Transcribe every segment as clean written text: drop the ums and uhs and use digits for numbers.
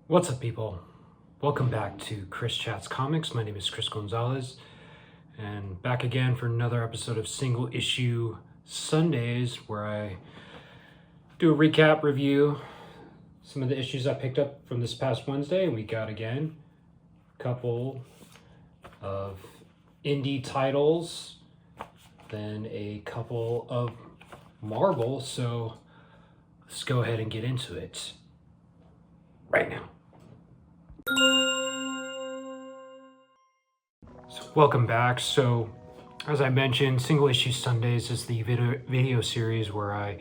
What's up, people? Welcome back to Chris Chats Comics. My name is Chris Gonzalez, and back again for another episode of Single Issue Sundays, where I do a recap, review some of the issues I picked up from this past Wednesday. And we got, again, a couple of indie titles, then a couple of Marvel, so let's go ahead and get into it right now. So welcome back. So as I mentioned, Single Issue Sundays is the video series where I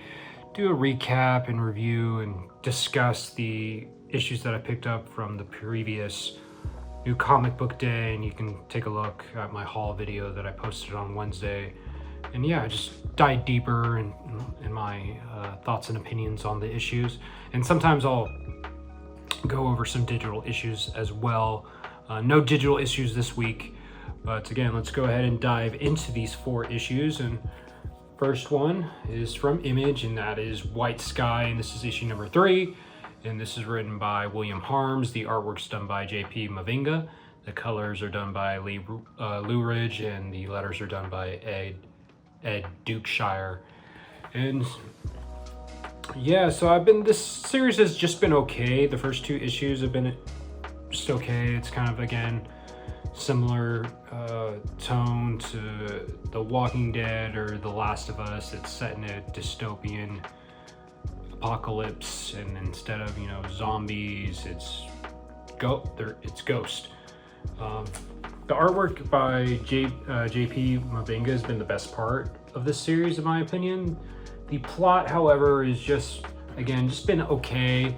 do a recap and review and discuss the issues that I picked up from the previous New Comic Book Day, and you can take a look at my haul video that I posted on Wednesday. And yeah, I just dive deeper in my thoughts and opinions on the issues, and sometimes I'll go over some digital issues as well. No digital issues this week, but again, let's go ahead and dive into these 4 issues. And first one is from Image, and that is White Sky, and this is issue number 3, and this is written by William Harms. The artwork's done by J.P. Mavinga. The colors are done by Lee Louridge, and the letters are done by Ed Dukeshire. And yeah, so this series has just been okay. The first 2 issues have been just okay. It's kind of, again, similar tone to The Walking Dead or The Last of Us. It's set in a dystopian apocalypse, and instead of, zombies, it's Ghost. The artwork by J.P. Mavinga has been the best part of this series, in my opinion. The plot, however, is just been okay.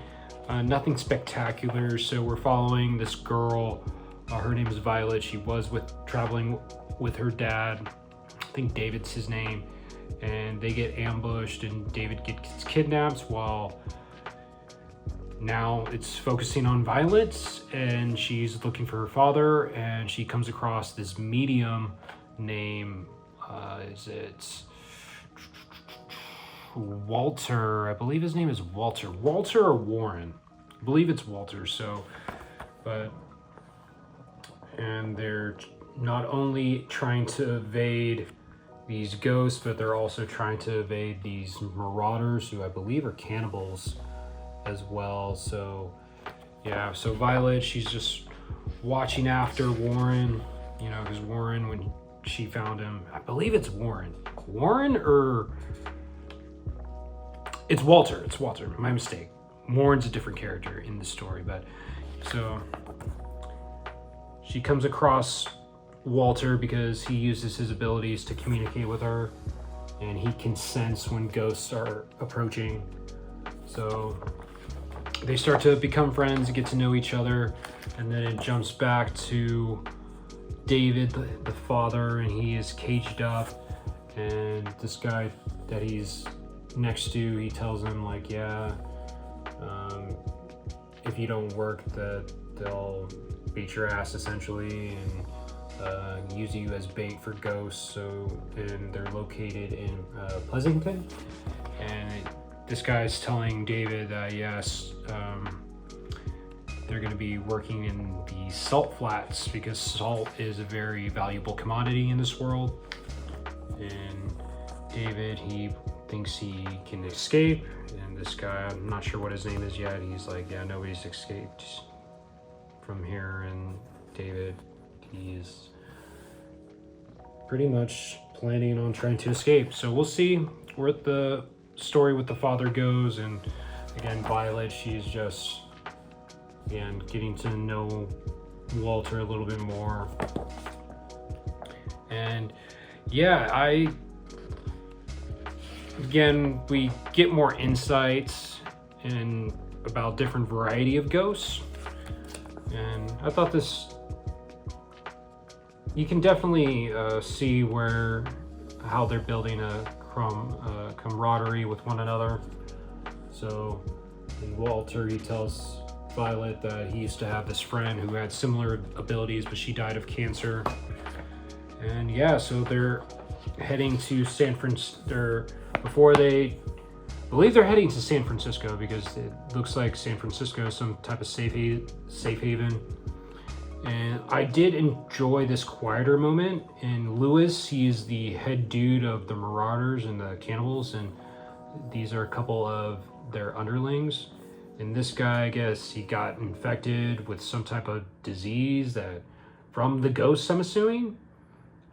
Nothing spectacular. So we're following this girl. Her name is Violet. She was traveling with her dad. I think David's his name. And they get ambushed, and David gets kidnapped, while now it's focusing on Violet, and she's looking for her father, and she comes across this medium named, Walter. I believe his name is Walter. Walter or Warren? I believe it's Walter. And they're not only trying to evade these ghosts, but they're also trying to evade these marauders, who I believe are cannibals as well. So yeah, so Violet, she's just watching after Warren, because Warren, when she found him, I believe it's Warren, or it's Walter. It's Walter. My mistake. Warren's a different character in the story, but so she comes across Walter because he uses his abilities to communicate with her, and he can sense when ghosts are approaching. So they start to become friends, get to know each other, and then it jumps back to David, the father, and he is caged up, and this guy that he's next to, he tells him, if you don't work, that they'll beat your ass, essentially, and use you as bait for ghosts. And they're located in Pleasanton, and this guy's telling David that yes, they're going to be working in the salt flats, because salt is a very valuable commodity in this world. And David, he thinks he can escape, and this guy, I'm not sure what his name is yet, he's like, yeah, nobody's escaped from here. And David, he's pretty much planning on trying to escape. So we'll see where the story with the father goes. And again, Violet, she's just getting to know Walter a little bit more. And yeah, we get more insights about different variety of ghosts, and I thought you can definitely see how they're building a camaraderie with one another. So Walter, he tells Violet that he used to have this friend who had similar abilities, but she died of cancer. And yeah, so they're heading to San Francisco. Before they believe they're heading to San Francisco because it looks like San Francisco is some type of safe haven. And I did enjoy this quieter moment. And Lewis, he's the head dude of the Marauders and the Cannibals, and these are a couple of their underlings. And this guy, I guess, he got infected with some type of disease that from the ghosts, I'm assuming.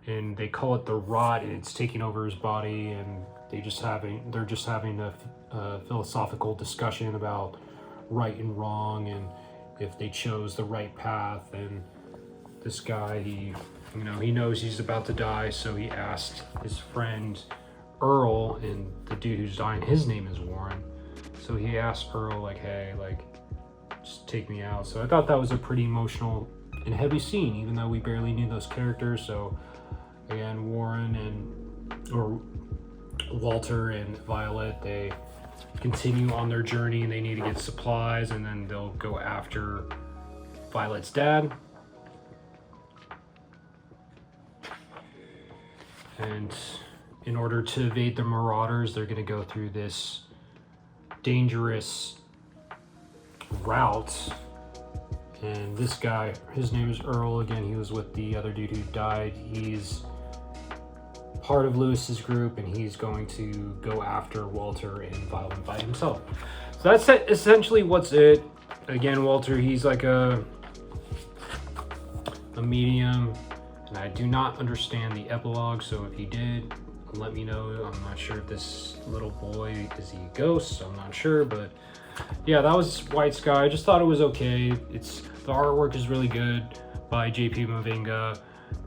And they call it the rot, and it's taking over his body. And they're just having a philosophical discussion about right and wrong, and if they chose the right path. And this guy, he knows he's about to die, so he asked his friend Earl, and the dude who's dying, his name is Warren. So he asked Earl, like, hey, like, just take me out. So I thought that was a pretty emotional and heavy scene, even though we barely knew those characters. So again, Walter and Violet, they continue on their journey, and they need to get supplies, and then they'll go after Violet's dad. And in order to evade the Marauders, they're going to go through this dangerous route. And this guy, his name is Earl. Again, he was with the other dude who died. He's part of Lewis's group, and he's going to go after Walter and Violet by himself. So that's essentially what's it. Again, Walter, he's like a medium, and I do not understand the epilogue, so if you did, let me know. I'm not sure if this little boy, is he a ghost? I'm not sure, but yeah, that was White Sky. I just thought it was okay. The artwork is really good by JP Mavinga.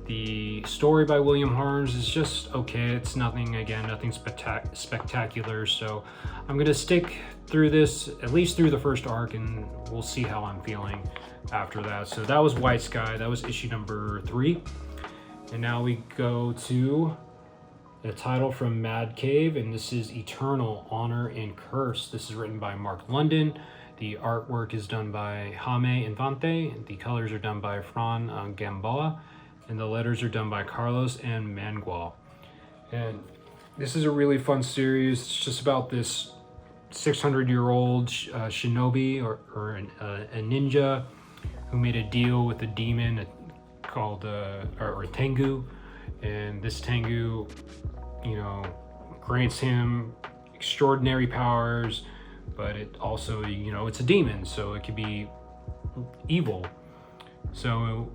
The story by William Harms is just okay. It's nothing spectacular. So I'm gonna stick through this, at least through the first arc, and we'll see how I'm feeling after that. So that was White Sky. That was issue number 3. And now we go to a title from Mad Cave, and this is Eternal Honor and Curse. This is written by Mark London. The artwork is done by Jaime Infante. The colors are done by Fran Gamboa, and the letters are done by Carlos and Mangual. And this is a really fun series. It's just about this 600-year-old shinobi or a ninja who made a deal with a demon called or Tengu, and this Tengu, grants him extraordinary powers, but it also, it's a demon, so it could be evil. So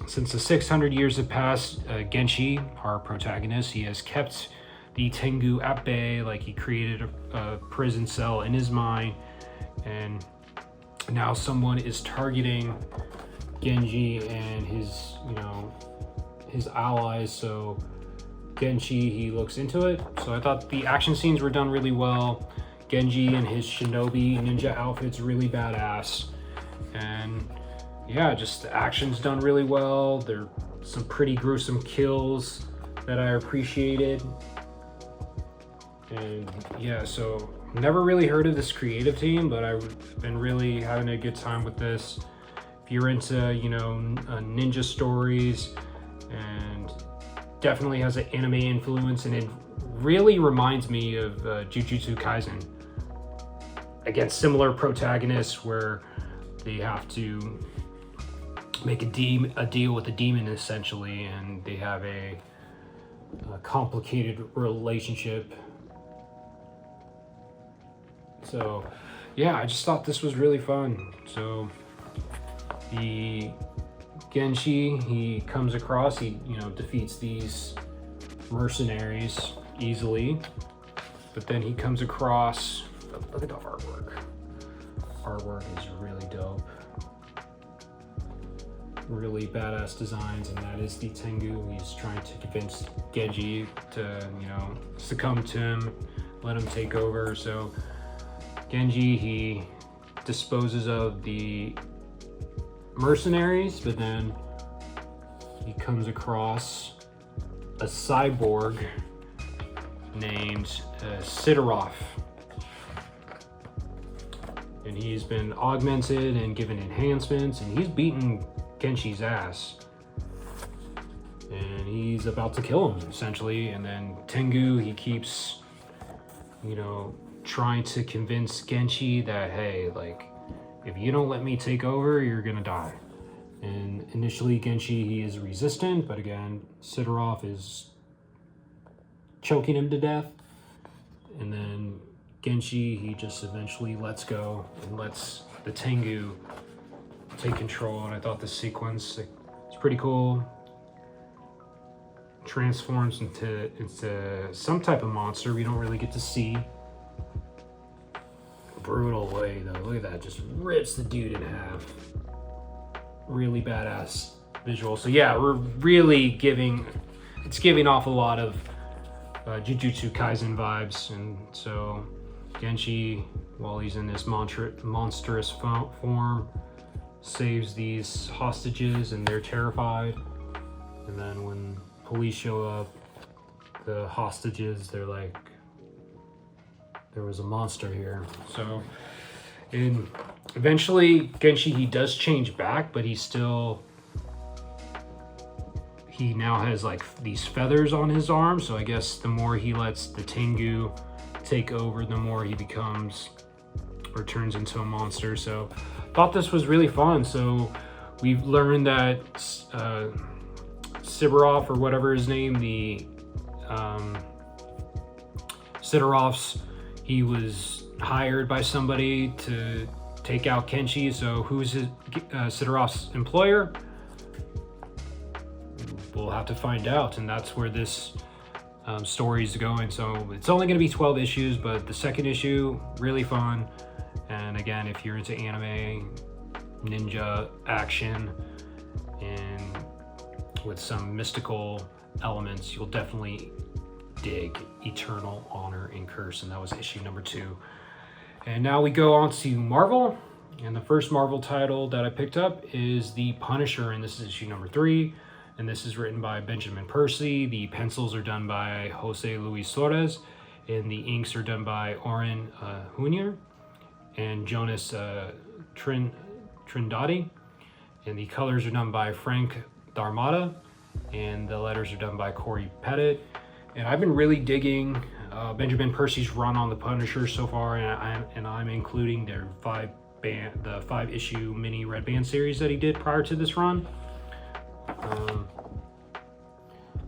since the 600 years have passed, Genshi, our protagonist, he has kept the Tengu at bay, like he created a prison cell in his mind, and now someone is targeting Genji and his allies. So Genji, he looks into it. So I thought the action scenes were done really well. Genji and his shinobi ninja outfit's really badass, and yeah, just the action's done really well. There are some pretty gruesome kills that I appreciated, and yeah, so never really heard of this creative team, but I've been really having a good time with this. If you're into ninja stories, and definitely has an anime influence, and it really reminds me of Jujutsu Kaisen. Again, similar protagonists where they have to make a deal with a demon essentially, and they have a complicated relationship. So yeah, I just thought this was really fun. So the Genshi, he comes across, he defeats these mercenaries easily, but then he comes across, look at the artwork. Artwork is really dope. Really badass designs, and that is the Tengu. He's trying to convince Genji to, succumb to him, let him take over. So Genji, he disposes of the mercenaries, but then he comes across a cyborg named Sidorov, and he's been augmented and given enhancements, and he's beaten Genshi's ass, and he's about to kill him essentially. And then Tengu, he keeps trying to convince Genshi that, hey, like, if you don't let me take over, you're gonna die. And initially, Genshi, he is resistant, but again, Sidorov is choking him to death. And then Genshi, he just eventually lets go and lets the Tengu take control. And I thought this sequence, it's pretty cool. Transforms into some type of monster we don't really get to see. Brutal way though. Look at that, just rips the dude in half. Really badass visual. So yeah, we're really giving off a lot of Jujutsu Kaisen vibes. And so Genshi, while he's in this monstrous form, saves these hostages, and they're terrified. And then when police show up, the hostages, they're like, there was a monster here. So, and eventually Genshi, he does change back, but he now has like these feathers on his arms. So I guess the more he lets the Tengu take over, the more he becomes or turns into a monster. So thought this was really fun. So we've learned that Siberov, or whatever his name, the Sidorov's, he was hired by somebody to take out Kenshi. So who's Sidorov's employer? We'll have to find out, and that's where this story is going. So it's only going to be 12 issues, but the second issue, really fun. And again, if you're into anime, ninja action, and with some mystical elements, you'll definitely dig Eternal Honor and Curse. And that was issue number 2. And now we go on to Marvel. And the first Marvel title that I picked up is The Punisher, and this is issue number 3. And this is written by Benjamin Percy. The pencils are done by Jose Luis Suarez, and the inks are done by Oren Hunier and Jonas Trindade. And the colors are done by Frank Darmada, and the letters are done by Corey Pettit. And I've been really digging Benjamin Percy's run on the Punisher so far, and I'm including their 5-issue mini Red Band series that he did prior to this run.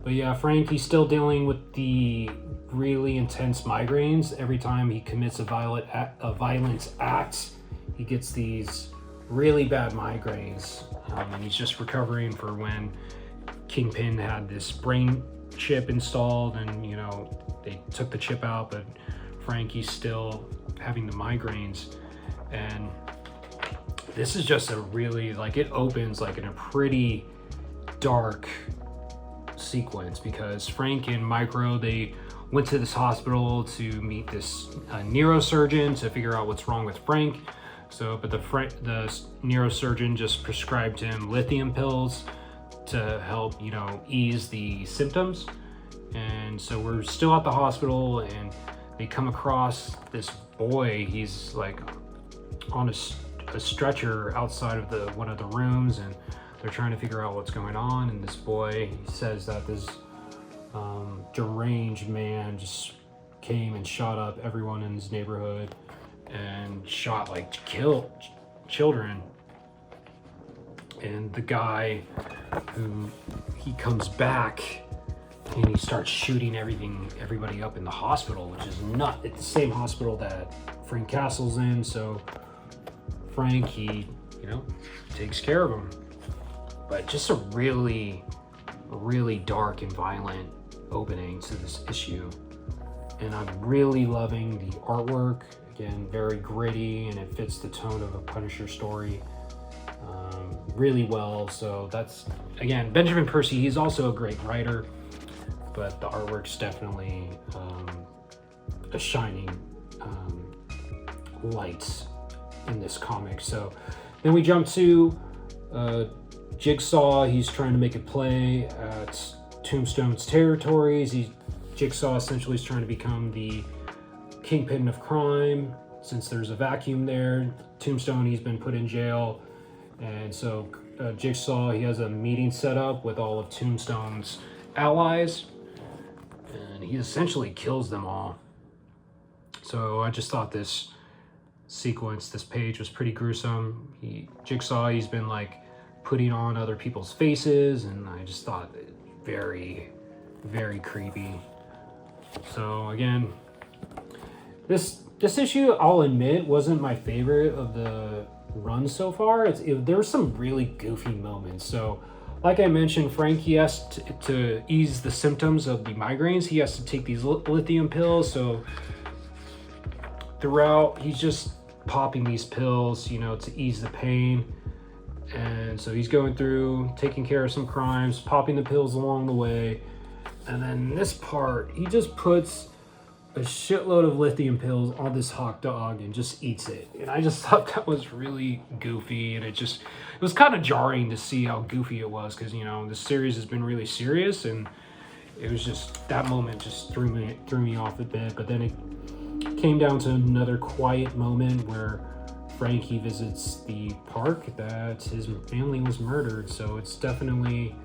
But yeah, Frank, he's still dealing with the really intense migraines. Every time he commits a violent act, he gets these really bad migraines. And he's just recovering for when Kingpin had this brain chip installed, and you know, they took the chip out, but Frankie's still having the migraines. And this is just a really, like, it opens like in a pretty dark sequence, because Frank and Micro, they went to this hospital to meet this neurosurgeon to figure out what's wrong with Frank. So, but the neurosurgeon just prescribed him lithium pills to help, you know, ease the symptoms. And so we're still at the hospital, and they come across this boy. He's like on a stretcher outside of one of the rooms, and they're trying to figure out what's going on. And this boy, he says that this deranged man just came and shot up everyone in his neighborhood and shot, like, killed children. And the guy he comes back and he starts shooting everybody up in the hospital, which is not, it's the same hospital that Frank Castle's in. So Frank, he, you know, takes care of him. But just a really, really dark and violent opening to this issue. And I'm really loving the artwork. Again, very gritty, and it fits the tone of a Punisher story really well. So that's, again, Benjamin Percy, he's also a great writer, but the artwork's definitely a shining light in this comic. So then we jump to Jigsaw. He's trying to make a play at Tombstone's territories. Jigsaw essentially is trying to become the kingpin of crime, since there's a vacuum there. Tombstone, he's been put in jail, and so Jigsaw, he has a meeting set up with all of Tombstone's allies, and he essentially kills them all. So I just thought this sequence, this page was pretty gruesome. Jigsaw, he's been like putting on other people's faces, and I just thought very, very creepy. So again, this issue, I'll admit, wasn't my favorite of the run so far. There were some really goofy moments. So like I mentioned, Frank, he has to ease the symptoms of the migraines. He has to take these lithium pills. So throughout, he's just popping these pills, you know, to ease the pain. And so he's going through, taking care of some crimes, popping the pills along the way. And then this part, he just puts a shitload of lithium pills on this hawk dog and just eats it. And I just thought that was really goofy, and it was kind of jarring to see how goofy it was, because, you know, the series has been really serious, and it was just, that moment just threw me off a bit. But then it came down to another quiet moment where Frankie visits the park that his family was murdered. So it's definitely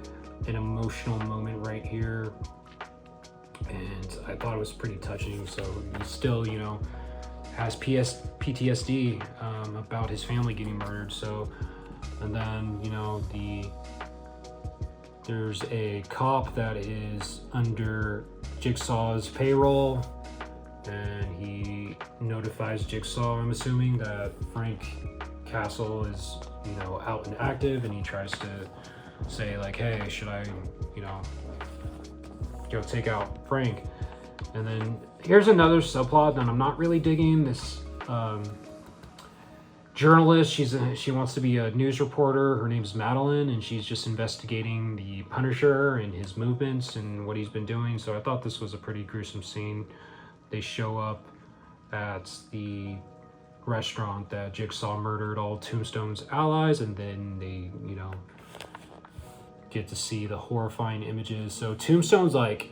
an emotional moment right here, and I thought it was pretty touching. So he still, you know, has PTSD about his family getting murdered. So, and then, you know, there's a cop that is under Jigsaw's payroll, and he notifies Jigsaw, I'm assuming, that Frank Castle is, you know, out and active, and he tries to say like, hey, should I, you know, go take out Frank? And then here's another subplot that I'm not really digging. This journalist, she wants to be a news reporter. Her name's Madeline, and she's just investigating the Punisher and his movements and what he's been doing. So I thought this was a pretty gruesome scene. They show up at the restaurant that Jigsaw murdered all Tombstone's allies, and then they, you know, get to see the horrifying images. So Tombstone's like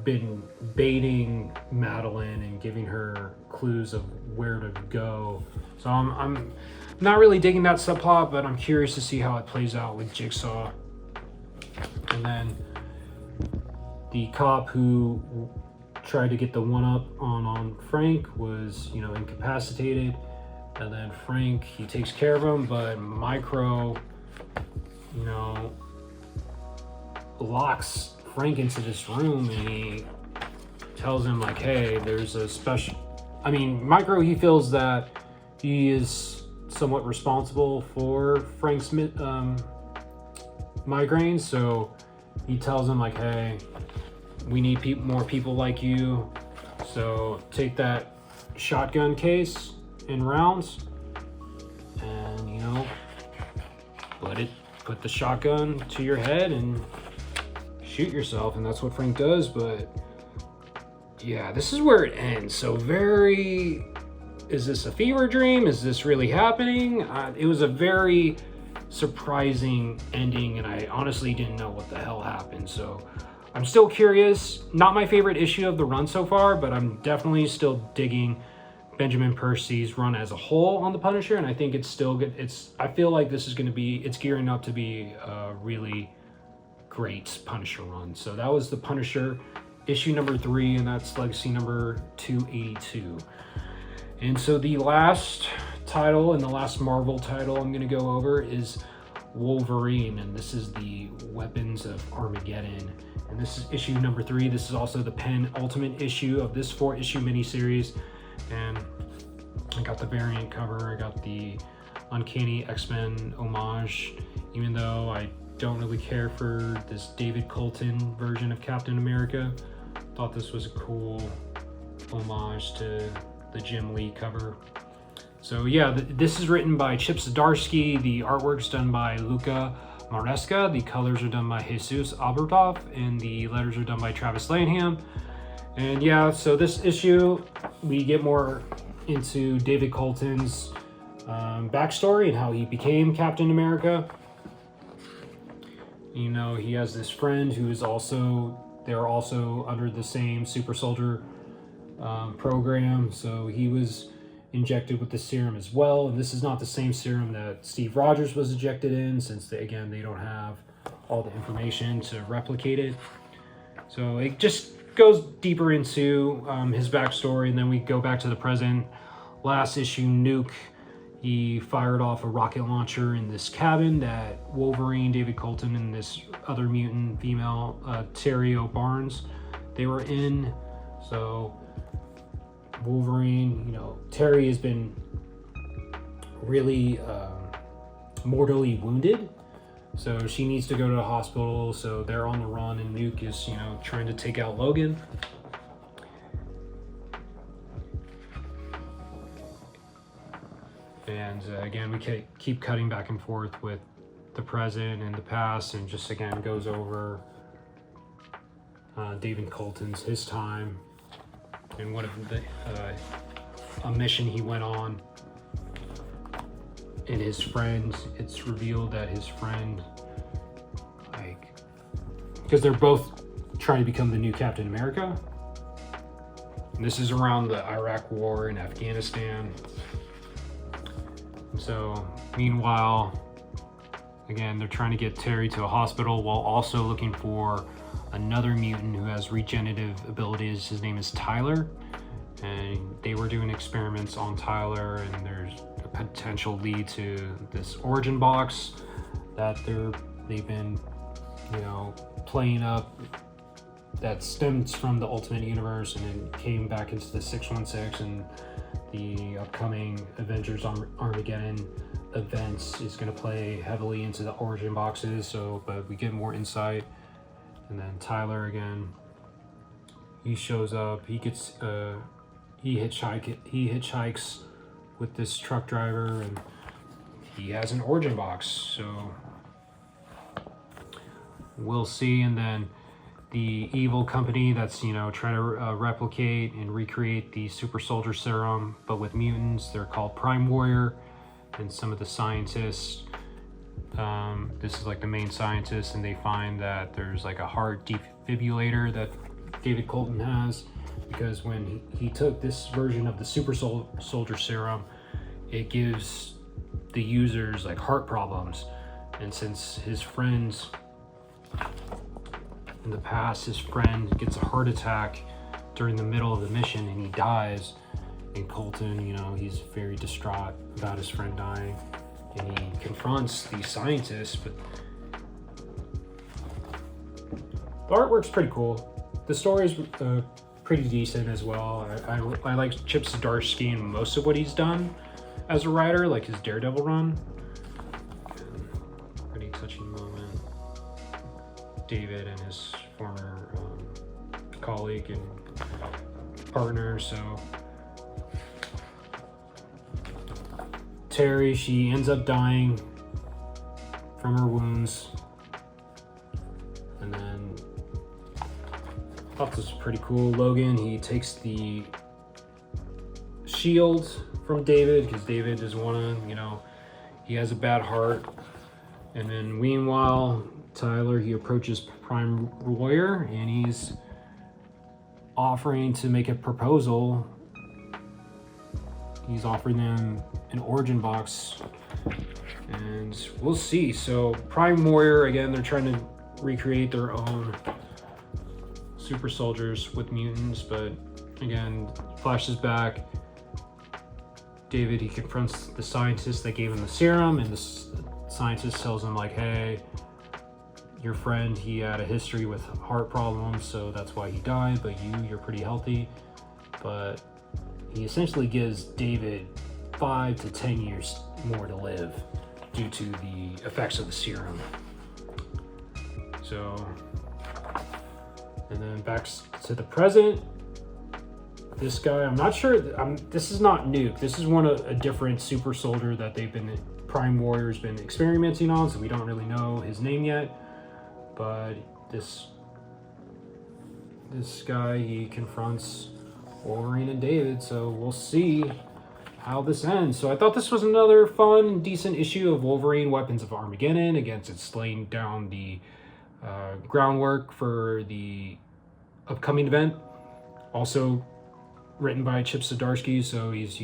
been baiting Madeline and giving her clues of where to go. So I'm not really digging that subplot, but I'm curious to see how it plays out with Jigsaw. And then the cop who tried to get the one-up on Frank was, you know, incapacitated. And then Frank, he takes care of him, but Micro, you know, locks Frank into this room, and he tells him like, hey, there's a special, I mean, Micro, he feels that he is somewhat responsible for Frank's migraines. So he tells him like, hey, we need more people like you. So take that shotgun case and rounds, and, you know, put the shotgun to your head and shoot yourself. And that's what Frank does. But yeah, this is where it ends. So is this a fever dream? Is this really happening? It was a very surprising ending, and I honestly didn't know what the hell happened. So I'm still curious. Not my favorite issue of the run so far, but I'm definitely still digging Benjamin Percy's run as a whole on the Punisher, and I think it's still good. I feel like this is going to be, it's gearing up to be a really great Punisher run. So that was the Punisher issue number 3, and that's legacy number 282. And so the last title and the last Marvel title I'm going to go over is Wolverine, and this is the Weapons of Armageddon. And this is issue number 3. This is also the penultimate issue of this 4-issue miniseries. And I got the variant cover. I got the Uncanny X-Men homage, even though I don't really care for this David Colton version of Captain America. Thought this was a cool homage to the Jim Lee cover. So yeah, this is written by Chip Zdarsky. The artwork's done by Luca Maresca. The colors are done by Jesus Aburtov, and the letters are done by Travis Lanham. And yeah, so this issue, we get more into David Colton's backstory and how he became Captain America. You know, he has this friend who is they're also under the same super soldier program. So he was injected with the serum as well. And this is not the same serum that Steve Rogers was injected in, since they don't have all the information to replicate it. So it just goes deeper into his backstory, and then we go back to the present. Last issue, Nuke, he fired off a rocket launcher in this cabin that Wolverine, David Colton, and this other mutant female, Terry O'Barnes, they were in. So Wolverine, Terry has been really mortally wounded, so she needs to go to the hospital. So they're on the run, and Nuke is, trying to take out Logan. And again, we keep cutting back and forth with the present and the past, and just again goes over David Colton's his time and one of the a mission he went on. And his friend, it's revealed that his friend, because they're both trying to become the new Captain America. And this is around the Iraq War in Afghanistan. And so, meanwhile, again, they're trying to get Terry to a hospital while also looking for another mutant who has regenerative abilities. His name is Tyler. And they were doing experiments on Tyler, and there's a potential lead to this origin box that they've been, playing up, that stems from the Ultimate Universe and then came back into the 616, and the upcoming Avengers Armageddon events is going to play heavily into the origin boxes. So, but we get more insight. And then Tyler again, he shows up. He gets he hitchhikes with this truck driver, and he has an origin box. So we'll see. And then the evil company that's trying to replicate and recreate the super soldier serum, but with mutants, they're called Prime Warrior. And some of the scientists, this is like the main scientist, and they find that there's like a heart defibrillator that David Colton has, because when he took this version of the super soldier serum, it gives the users like heart problems. And since his friends in the past, his friend gets a heart attack during the middle of the mission and he dies, and Colton, he's very distraught about his friend dying, and he confronts these scientists. But the artwork's pretty cool. The story is pretty decent as well. I like Chip Zdarsky and most of what he's done as a writer, like his Daredevil run. And pretty touching moment. David and his former colleague and partner. So Terry, she ends up dying from her wounds. And then I thought this was pretty cool. Logan, he takes the shield from David because David doesn't want to, he has a bad heart. And then meanwhile, Tyler, he approaches Prime Warrior, and he's offering to make a proposal. He's offering them an origin box, and we'll see. So Prime Warrior, again, they're trying to recreate their own super soldiers with mutants, but again, flashes back. David, he confronts the scientist that gave him the serum, and the scientist tells him like, hey, your friend, he had a history with heart problems, so that's why he died, but you're pretty healthy. But he essentially gives David 5 to 10 years more to live due to the effects of the serum. So, and then back to the present. This guy, I'm not sure, this is not Nuke. This is a different super soldier that Prime Warrior's been experimenting on, so we don't really know his name yet. But this guy, he confronts Wolverine and David, so we'll see how this ends. So I thought this was another fun and decent issue of Wolverine Weapons of Armageddon. Again, it's laying down the groundwork for the upcoming event. Also written by Chip Zdarsky, so he's,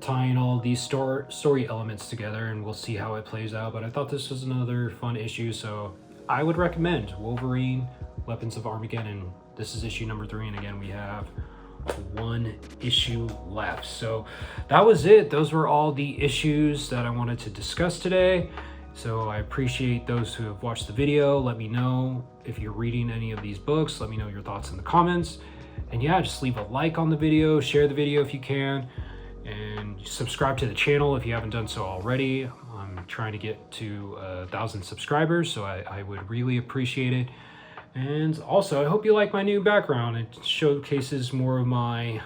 tying all these story elements together, and we'll see how it plays out. But I thought this was another fun issue, so I would recommend Wolverine Weapons of Armageddon. This is issue number 3, and again, we have 1 issue left. So that was it. Those were all the issues that I wanted to discuss today. So I appreciate those who have watched the video. Let me know if you're reading any of these books. Let me know your thoughts in the comments. And yeah, just leave a like on the video, share the video if you can, and subscribe to the channel if you haven't done so already. I'm trying to get to 1,000 subscribers, so I would really appreciate it. And also, I hope you like my new background. It showcases more of my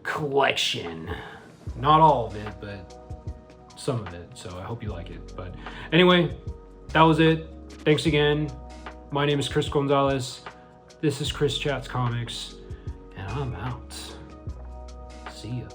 collection. Not all of it, but some of it. So I hope you like it. But anyway, that was it. Thanks again. My name is Chris Gonzalez. This is Chris Chats Comics, and I'm out. See ya.